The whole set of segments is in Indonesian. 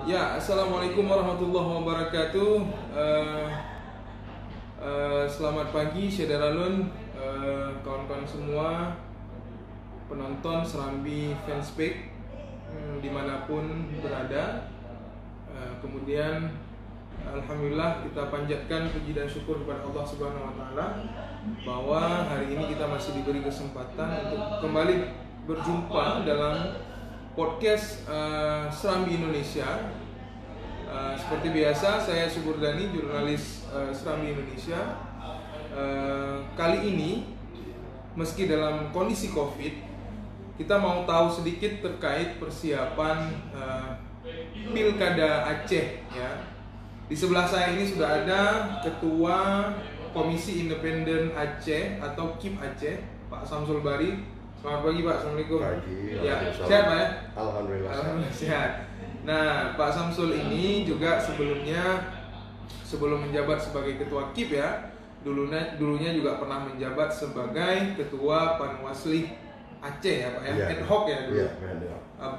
Ya, assalamualaikum warahmatullahi wabarakatuh. Selamat pagi, Syederalun, kawan-kawan semua, penonton Serambi Fanspage dimanapun berada. Kemudian, alhamdulillah kita panjatkan puji dan syukur kepada Allah Subhanahu Wa Taala bahwa hari ini kita masih diberi kesempatan untuk kembali berjumpa dalam podcast Serambi Indonesia. Seperti biasa, saya Suburdani, jurnalis Serambi Indonesia. Kali ini, meski dalam kondisi COVID, kita mau tahu sedikit terkait persiapan Pilkada Aceh. Ya, di sebelah saya ini sudah ada Ketua Komisi Independen Aceh atau KIP Aceh, Pak Samsul Bari. Selamat pagi Pak, assalamualaikum. Pagi. Ya, sehat Pak ya? Alhamdulillah. Alhamdulillah sehat. Nah, Pak Samsul ini juga sebelum menjabat sebagai Ketua KIP ya, dulunya juga pernah menjabat sebagai Ketua Panwasli Aceh ya Pak ya, ad hoc ya dulu. Iya,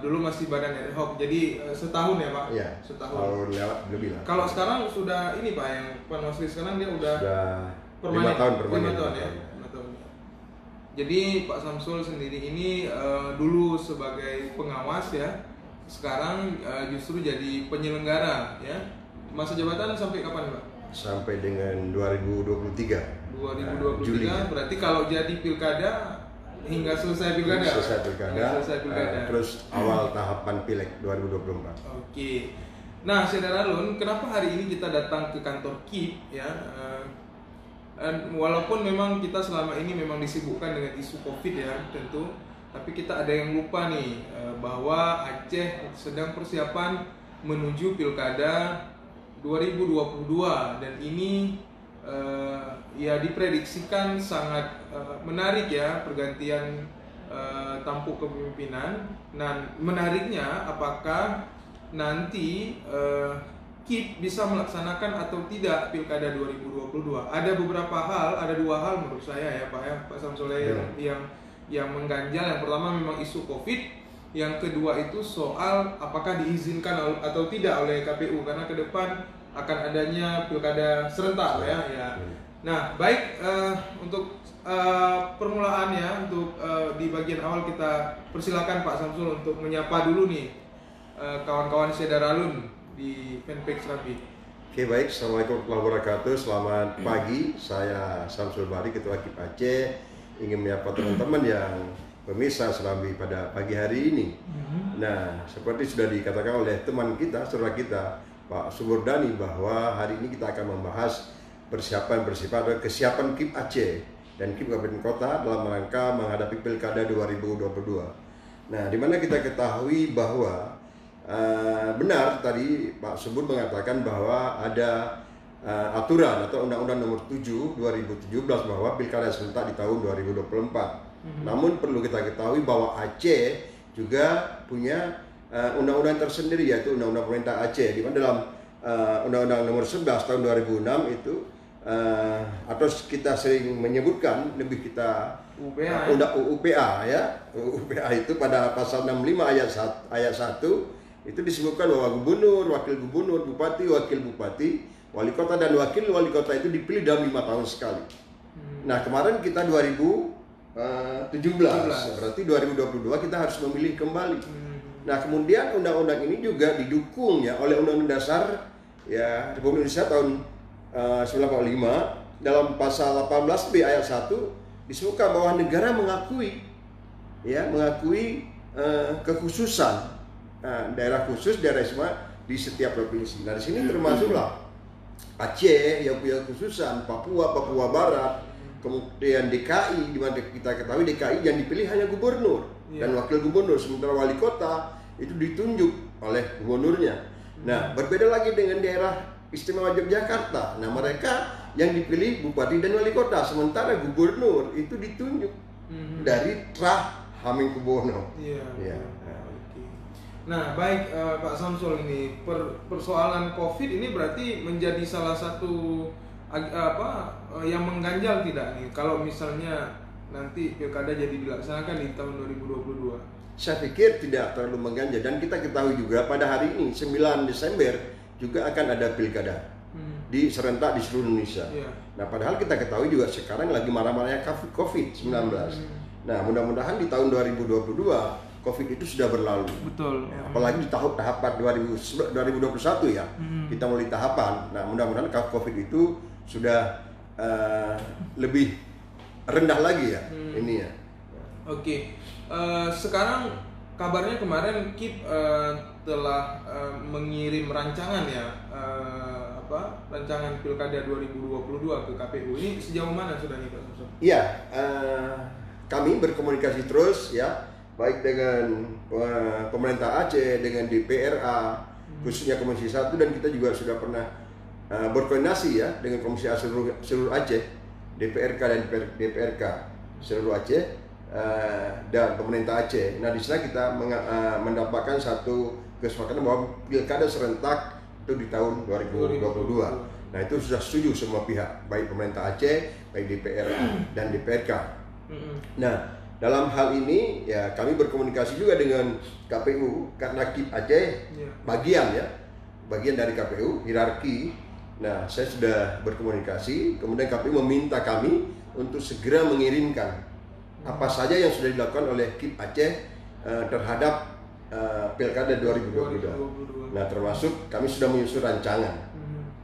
Dulu masih badan ad hoc, jadi setahun ya Pak? Iya, setahun. lewat lebih lah. Kalau sekarang sudah ini Pak, yang Panwasli sekarang dia udah 5 tahun permanen. 5 tahun ya. Jadi Pak Samsul sendiri ini dulu sebagai pengawas ya, sekarang justru jadi penyelenggara ya. Masa jabatan sampai kapan Pak? Sampai dengan 2023. 2023 Juli. Berarti kalau jadi pilkada hingga selesai pilkada. Selesai pilkada. Terus awal tahapan pileg 2024. Oke. Nah, Syederalun, kenapa hari ini kita datang ke kantor KIP ya? Walaupun memang kita selama ini memang disibukkan dengan isu COVID ya tentu, tapi kita ada yang lupa nih bahwa Aceh sedang persiapan menuju Pilkada 2022 dan ini ya diprediksikan sangat menarik ya, pergantian tampuk kepemimpinan. Nah, menariknya apakah nanti KIP bisa melaksanakan atau tidak Pilkada 2022. Ada beberapa hal, ada 2 hal menurut saya ya Pak ya, Pak Samsul yang mengganjal. Yang pertama memang isu COVID, yang kedua itu soal apakah diizinkan atau tidak oleh KPU karena ke depan akan adanya Pilkada serentak ya. Nah, baik, untuk permulaan ya, untuk di bagian awal kita persilakan Pak Samsul untuk menyapa dulu nih kawan-kawan Syederalun di fanpage Serambi. Oke, baik. Assalamualaikum warahmatullahi wabarakatuh. Selamat pagi. Saya Samsul Bari, Ketua KIP Aceh. Ingin menyapa teman-teman yang pemirsa Serambi pada pagi hari ini. Nah, seperti sudah dikatakan oleh teman kita, saudara kita, Pak Suburdani, bahwa hari ini kita akan membahas kesiapan KIP Aceh dan KIP Kabupaten Kota dalam rangka menghadapi Pilkada 2022. Nah, di mana kita ketahui bahwa benar tadi Pak Subur mengatakan bahwa ada aturan atau Undang-Undang Nomor 7 2017 bahwa Pilkada serentak di tahun 2024. Namun perlu kita ketahui bahwa Aceh juga punya undang-undang tersendiri, yaitu Undang-Undang Pemerintah Aceh, di mana dalam Undang-Undang Nomor 11 tahun 2006 itu atau kita sering menyebutkan kita UPA ya. UPA itu pada pasal 65 ayat 1 itu disebutkan bahwa gubernur, wakil gubernur, bupati, wakil bupati, wali kota dan wakil wali kota itu dipilih dalam 5 tahun sekali. Nah, kemarin kita 2017, berarti 2022 kita harus memilih kembali. Nah, kemudian undang-undang ini juga didukung ya oleh Undang-Undang Dasar ya Republik Indonesia tahun 1945 dalam pasal 18B ayat 1 disebutkan bahwa negara mengakui kekhususan daerah khusus, daerah istimewa di setiap provinsi. Nah, di sini termasuklah Aceh yang punya kekhususan, Papua Barat, kemudian DKI, di mana kita ketahui DKI yang dipilih hanya gubernur dan wakil gubernur, sementara wali kota itu ditunjuk oleh gubernurnya. Nah, berbeda lagi dengan daerah istimewa Yogyakarta. Nah, mereka yang dipilih bupati dan wali kota, sementara gubernur itu ditunjuk dari Trah Hamengkubuwono. Nah, baik Pak Samsul, ini persoalan COVID ini berarti menjadi salah satu yang mengganjal tidak nih kalau misalnya nanti pilkada jadi dilaksanakan di tahun 2022? saya pikir tidak terlalu mengganjal, dan kita ketahui juga pada hari ini 9 Desember juga akan ada pilkada di serentak di seluruh Indonesia. Nah, padahal kita ketahui juga sekarang lagi marah-marahnya COVID-19. Nah, mudah-mudahan di tahun 2022 COVID itu sudah berlalu. Betul. Apalagi di tahapan 2021 ya, kita mulai tahapan. Nah, mudah-mudahan COVID itu sudah lebih rendah lagi ya ini ya. Oke. Sekarang kabarnya kemarin KIP telah mengirim rancangan ya, rancangan Pilkada 2022 ke KPU. Ini sejauh mana sudah nih Pak Samsul? Iya, kami berkomunikasi terus ya, baik dengan pemerintah Aceh, dengan DPRA, khususnya Komisi 1, dan kita juga sudah pernah berkoordinasi ya dengan Komisi A seluruh Aceh, DPRK dan DPRK seluruh Aceh, dan pemerintah Aceh. Nah, di sana kita mendapatkan satu kesepakatan bahwa pilkada serentak itu di tahun 2022. Nah, itu sudah setuju semua pihak, baik pemerintah Aceh, baik DPRA dan DPRK. Nah, dalam hal ini ya kami berkomunikasi juga dengan KPU karena KIP Aceh bagian dari KPU, hierarki. Nah, saya sudah berkomunikasi, kemudian KPU meminta kami untuk segera mengirimkan apa saja yang sudah dilakukan oleh KIP Aceh terhadap Pilkada 2022. Nah, termasuk kami sudah menyusun rancangan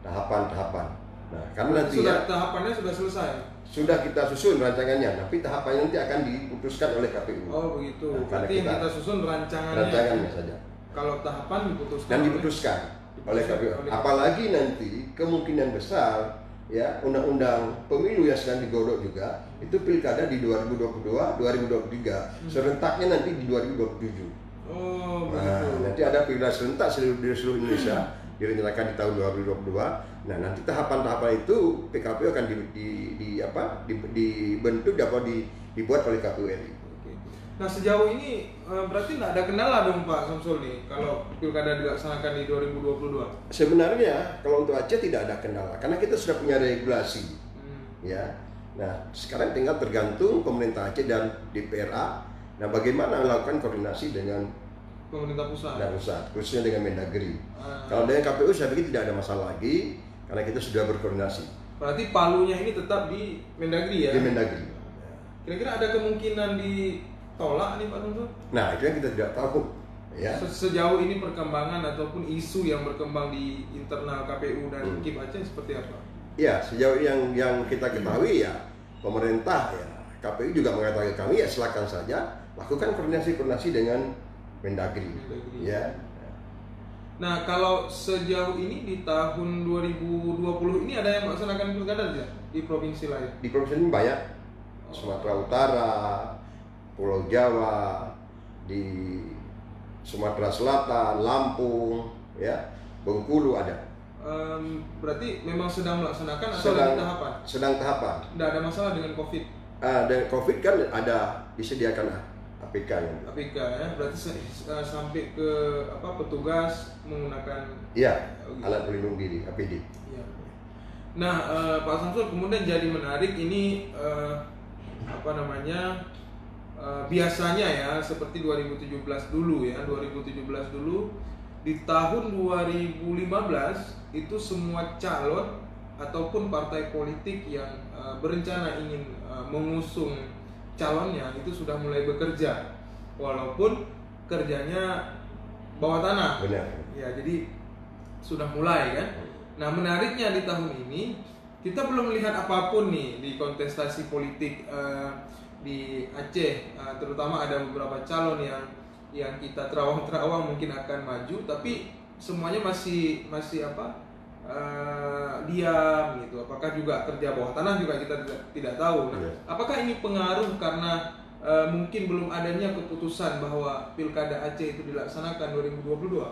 tahapan-tahapan. Nah, karena nanti tahapannya sudah selesai. Sudah kita susun rancangannya, tapi tahapannya nanti akan diputuskan oleh KPU. Oh begitu. Nah, berarti yang kita susun rancangannya saja. Kalau tahapan diputuskan oleh KPU. Apalagi nanti kemungkinan besar ya undang-undang pemilu yang sedang digodok juga itu pilkada di 2022, 2023, serentaknya nanti di 2027. Oh, nah, nanti ada pilkada serentak di seluruh Indonesia direncanakan di tahun 2022. Nah, nanti tahapan-tahapan itu PKPU akan dibentuk dibuat oleh KPU RI. Nah, sejauh ini berarti tidak ada kendala dong Pak Samsul nih kalau pilkada dilaksanakan di 2022? Sebenarnya kalau untuk Aceh tidak ada kendala karena kita sudah punya regulasi. Ya. Nah, sekarang tinggal tergantung pemerintah Aceh dan DPRA. Nah, bagaimana melakukan koordinasi dengan pemerintah pusat dan pusat, khususnya dengan Mendagri. Kalau dengan KPU saya pikir tidak ada masalah lagi karena kita sudah berkoordinasi. Berarti palunya ini tetap di Mendagri ya? Di Mendagri. Kira-kira ada kemungkinan ditolak nih Pak Samsul? Nah, itu yang kita tidak tahu. Ya. Sejauh ini perkembangan ataupun isu yang berkembang di internal KPU dan KIP Aceh seperti apa? Ya, sejauh yang kita ketahui ya pemerintah ya KPU juga mengatakan kami ya silakan saja lakukan koordinasi dengan Mendagri. Ya. Nah, kalau sejauh ini di tahun 2020 ini ada yang melaksanakan pilkada tidak di provinsi lain? Di provinsi ini banyak, Sumatera Utara, Pulau Jawa, di Sumatera Selatan, Lampung, ya, Bengkulu ada. Berarti memang sedang melaksanakan atau lagi tahapan? Sedang tahapan. Tidak ada masalah dengan COVID? Dan COVID kan ada disediakan APK ya. APK ya, berarti sampai ke petugas menggunakan alat pelindung diri APD. Ya. Nah, Pak Samsul kemudian jadi menarik ini biasanya ya seperti 2017 dulu ya, 2017 dulu di tahun 2015 itu semua calon ataupun partai politik yang berencana ingin mengusung calonnya itu sudah mulai bekerja walaupun kerjanya bawah tanah. Benar. Ya, jadi sudah mulai kan. Nah, menariknya di tahun ini kita belum melihat apapun nih di kontestasi politik di Aceh, terutama ada beberapa calon yang kita terawang-terawang mungkin akan maju, tapi semuanya masih diam gitu. Apakah juga kerja bawah tanah juga kita tidak tahu. Nah, apakah ini pengaruh karena mungkin belum adanya keputusan bahwa pilkada Aceh itu dilaksanakan 2022?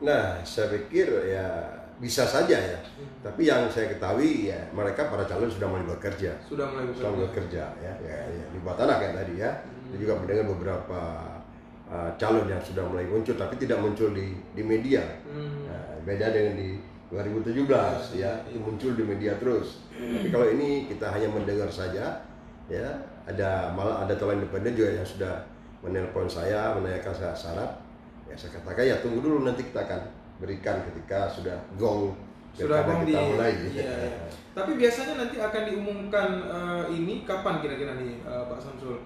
Nah, saya pikir ya bisa saja ya. Tapi yang saya ketahui ya mereka para calon sudah mulai bekerja. Sudah mulai bekerja ya di bawah tanah kayak tadi ya. Kita juga mendengar beberapa calon yang sudah mulai muncul tapi tidak muncul di media. Nah, beda dengan di 2017 ya, itu muncul di media terus. Tapi kalau ini kita hanya mendengar saja ya, malah ada calon independen juga yang sudah menelpon saya, menanyakan syarat, ya saya katakan ya tunggu dulu, nanti kita akan berikan ketika sudah gong Sudah gong kita di mulai. iya. Tapi biasanya nanti akan diumumkan ini kapan kira-kira nih Pak Samsul?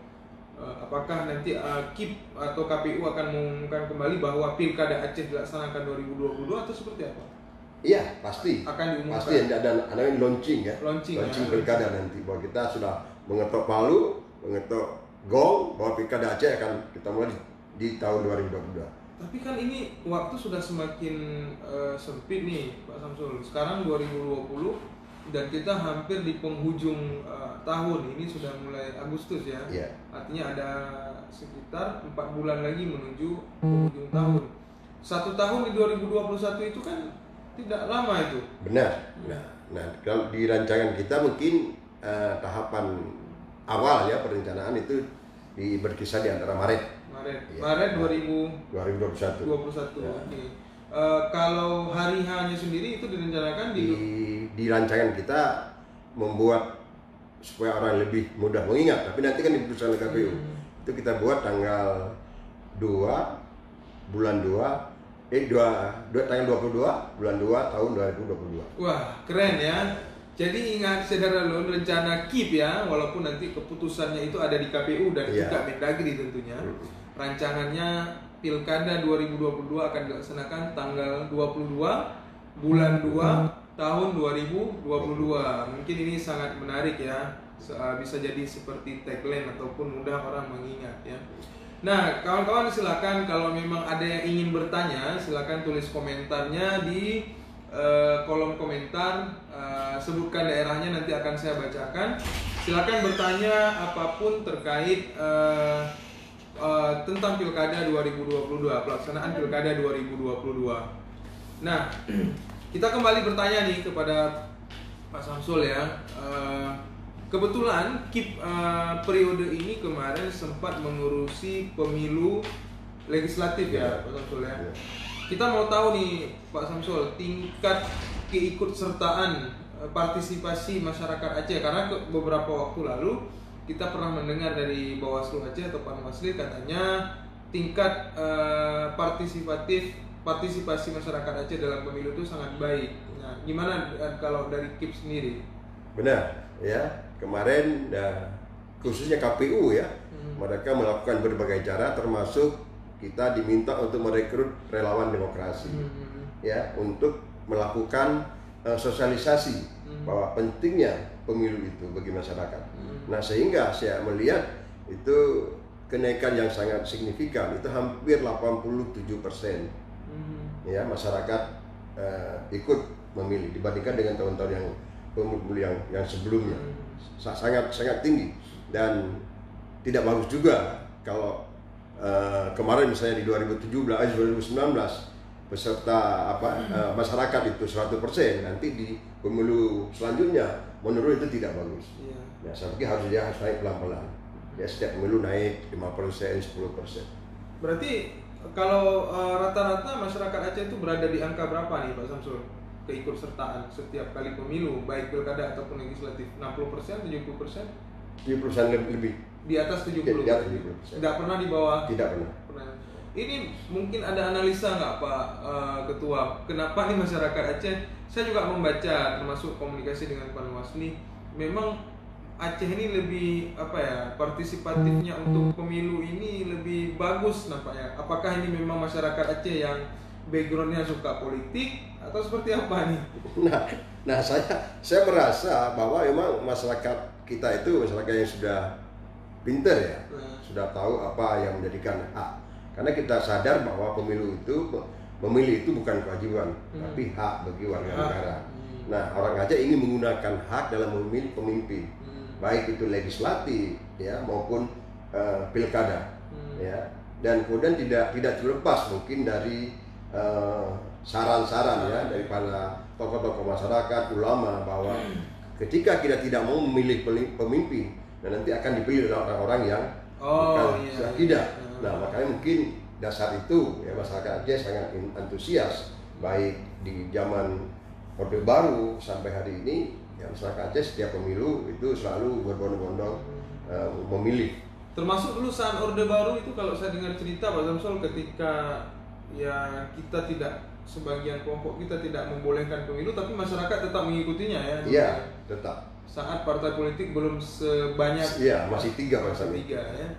Apakah nanti KIP atau KPU akan mengumumkan kembali bahwa Pilkada Aceh dilaksanakan 2022 atau seperti apa? Iya, pasti. Akan diumumkan. Pasti ada launching ya. Launching Pilkada nanti bahwa kita sudah mengetok palu, mengetok gong bahwa Pilkada Aceh akan kita mulai di tahun 2022. Tapi kan ini waktu sudah semakin sempit nih Pak Samsul. Sekarang 2020 dan kita hampir di penghujung tahun. Ini sudah mulai Agustus ya. Iya. Artinya ada sekitar 4 bulan lagi menuju penghujung tahun. 1 tahun di 2021 itu kan tidak lama itu. Benar. Nah, kalau di rancangan kita mungkin tahapan awal ya perencanaan itu berkisar di antara Maret ya. Maret 2021. 2021. Ya. Oke. Kalau hari H-nya sendiri itu direncanakan di rancangan kita membuat supaya orang lebih mudah mengingat, tapi nanti kan diputuskan oleh KPU. Itu kita buat tanggal 2 bulan 2 tanggal 22 bulan 2 tahun 2022. Wah, keren ya. Jadi ingat saudara lo, rencana KIP ya, walaupun nanti keputusannya itu ada di KPU dan juga Mendagri tentunya. Rancangannya Pilkada 2022 akan dilaksanakan tanggal 22 bulan 2 tahun 2022. Mungkin ini sangat menarik ya. Bisa jadi seperti tagline ataupun mudah orang mengingat ya. Nah, kawan-kawan silakan kalau memang ada yang ingin bertanya, silakan tulis komentarnya di kolom komentar, sebutkan daerahnya, nanti akan saya bacakan. Silakan bertanya apapun terkait tentang Pilkada 2022, pelaksanaan Pilkada 2022. Nah, kita kembali bertanya nih kepada Pak Samsul ya. Kebetulan KIP periode ini kemarin sempat mengurusi pemilu legislatif ya Pak Samsul ya. Kita mau tahu nih Pak Samsul, tingkat keikutsertaan partisipasi masyarakat Aceh, karena beberapa waktu lalu kita pernah mendengar dari Bawaslu Aceh atau Panwasli katanya tingkat partisipasi masyarakat Aceh dalam pemilu itu sangat baik. Nah, gimana kalau dari KIP sendiri? Benar ya, kemarin khususnya KPU ya, mereka melakukan berbagai cara, termasuk kita diminta untuk merekrut relawan demokrasi ya, untuk melakukan sosialisasi bahwa pentingnya pemilu itu bagi masyarakat. Nah, sehingga saya melihat itu kenaikan yang sangat signifikan, itu hampir 87% ya masyarakat ikut memilih dibandingkan dengan tahun-tahun yang pemilu yang sebelumnya. Sangat tinggi, dan tidak bagus juga kalau kemarin misalnya di 2019 peserta masyarakat itu 100%, nanti di pemilu selanjutnya menurun, itu tidak bagus. Nah, saya pikir harus naik pelan-pelan. Ya, setiap pemilu naik 5%, 10%. Berarti kalau rata-rata masyarakat Aceh itu berada di angka berapa nih Pak Samsul? Keikutsertaan setiap kali pemilu, baik pilkada ataupun legislatif, 60%, 70%? 70% lebih. Di atas 70%? Di atas 70%. Tidak pernah di bawah? Tidak pernah. Ini mungkin ada analisa nggak Pak Ketua, kenapa nih masyarakat Aceh? Saya juga membaca, termasuk komunikasi dengan Panwasli, memang Aceh ini lebih partisipatifnya untuk pemilu ini lebih bagus nampaknya. Apakah ini memang masyarakat Aceh yang backgroundnya suka politik atau seperti apa nih? Nah saya merasa bahwa memang masyarakat kita itu masyarakat yang sudah pinter ya, sudah tahu apa yang menjadikan hak. Karena kita sadar bahwa memilih itu bukan kewajiban, tapi hak bagi warga negara. Nah, orang Aceh ingin menggunakan hak dalam memilih pemimpin, baik itu legislatif ya maupun pilkada ya. Dan kemudian tidak terlepas mungkin dari saran-saran ya dari para tokoh-tokoh masyarakat, ulama, bahwa ketika kita tidak mau memilih pemimpin, dan nanti akan dipilih oleh orang-orang yang tidak. Nah, makanya mungkin dasar itu ya masyarakat Aceh sangat antusias, baik di zaman Orde Baru sampai hari ini ya, masyarakat Aceh setiap pemilu itu selalu berbondong-bondong memilih Termasuk dulu saat Orde Baru itu kalau saya dengar cerita Pak Samsul, ketika ya kita tidak, sebagian kelompok kita tidak membolehkan pemilu, tapi masyarakat tetap mengikutinya ya. Iya, tetap. Saat partai politik belum sebanyak. Iya, masih 3 masih 3 ya.